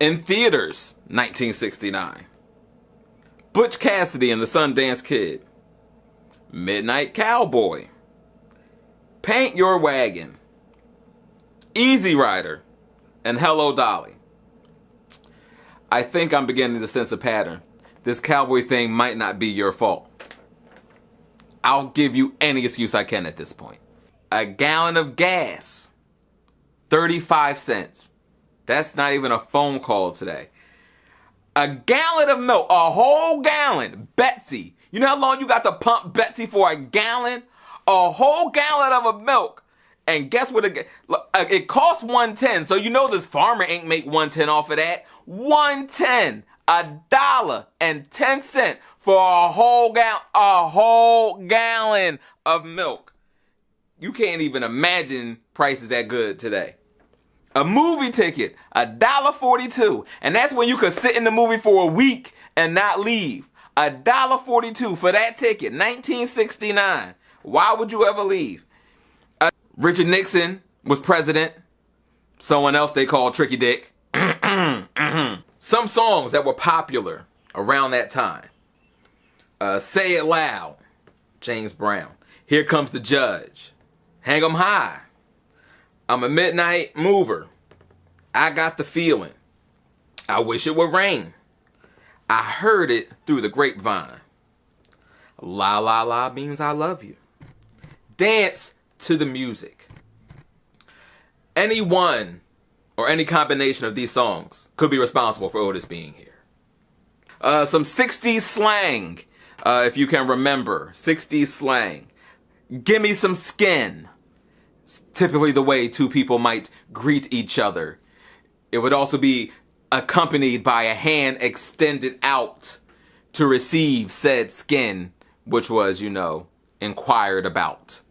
In theaters, 1969. Butch Cassidy and the Sundance Kid. Midnight Cowboy. Paint Your Wagon. Easy Rider. And Hello Dolly. I think I'm beginning to sense a pattern. This cowboy thing might not be your fault. I'll give you any excuse I can at this point. A gallon of gas. 35 cents. That's not even a phone call today. A gallon of milk. A whole gallon. Betsy. You know how long you got to pump Betsy for a gallon? A whole gallon of a milk. And guess what? It costs $1.10. So you know this farmer ain't make $1.10 off of that. $1.10. $1.10 for a whole gallon of milk. You can't even imagine prices that good today. A movie ticket, $1.42. And that's when you could sit in the movie for a week and not leave. $1.42 for that ticket, 1969. Why would you ever leave? Richard Nixon was president. Someone else they called Tricky Dick. Some songs that were popular around that time. Say It Loud, James Brown. Here Comes the Judge. Hang 'em High. I'm a Midnight Mover. I Got the Feeling. I Wish It Would Rain. I Heard It Through the Grapevine. La La La means I love you. Dance to the music. Any one or any combination of these songs could be responsible for Otis being here. Some 60s slang, if you can remember. 60s slang. Gimme some skin. It's typically the way two people might greet each other. It would also be accompanied by a hand extended out to receive said skin, which was, inquired about.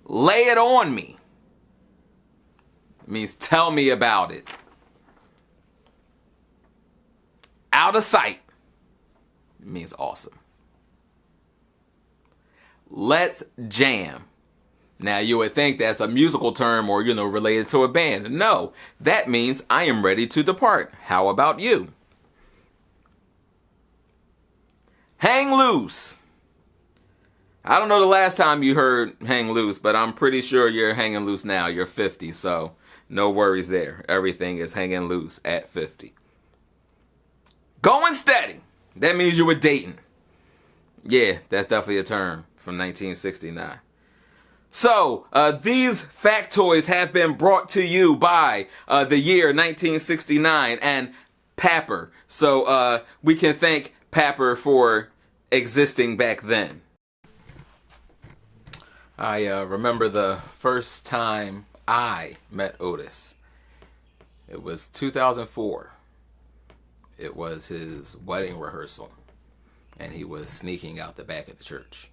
Lay it on me. It means tell me about it. Out of sight. It means awesome. Let's jam. Now you would think that's a musical term or, related to a band. No, that means I am ready to depart. How about you? Hang loose. I don't know the last time you heard hang loose, but I'm pretty sure you're hanging loose now. You're 50, so no worries there. Everything is hanging loose at 50. Going steady. That means you were dating. Yeah, that's definitely a term from 1969. So, these factoids have been brought to you by the year 1969 and Papper. So, we can thank Papper for existing back then. I remember the first time I met Otis. It was 2004. It was his wedding rehearsal, and he was sneaking out the back of the church.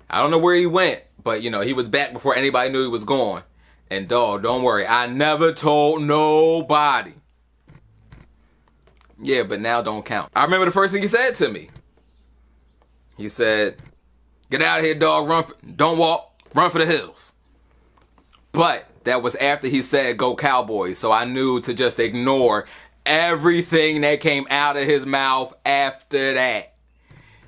I don't know where he went, but he was back before anybody knew he was gone. And dog, don't worry, I never told nobody. Yeah, but now don't count. I remember the first thing he said to me. He said, "Get out of here, dog, don't walk, run for the hills." But that was after he said, "Go Cowboys," so I knew to just ignore everything that came out of his mouth after that.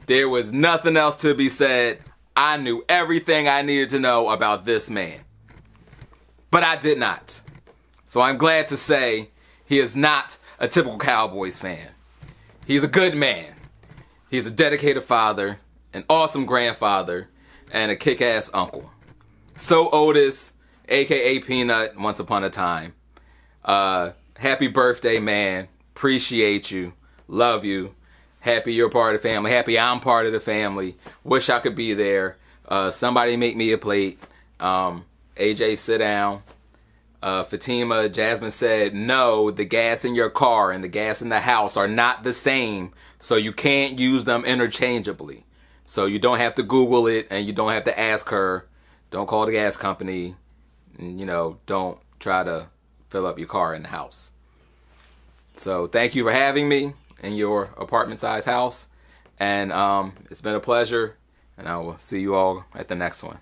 There was nothing else to be said. I knew everything I needed to know about this man. But I did not. So I'm glad to say he is not a typical Cowboys fan. He's a good man. He's a dedicated father, an awesome grandfather, and a kick-ass uncle. So Otis, aka Peanut, once upon a time. Happy birthday, man. Appreciate you. Love you. Happy you're part of the family. Happy I'm part of the family. Wish I could be there. Somebody make me a plate. AJ, sit down. Fatima, Jasmine said, no, the gas in your car and the gas in the house are not the same, so you can't use them interchangeably. So you don't have to Google it and you don't have to ask her. Don't call the gas company. And, don't try to fill up your car in the house. So thank you for having me in your apartment-sized house. And it's been a pleasure. And I will see you all at the next one.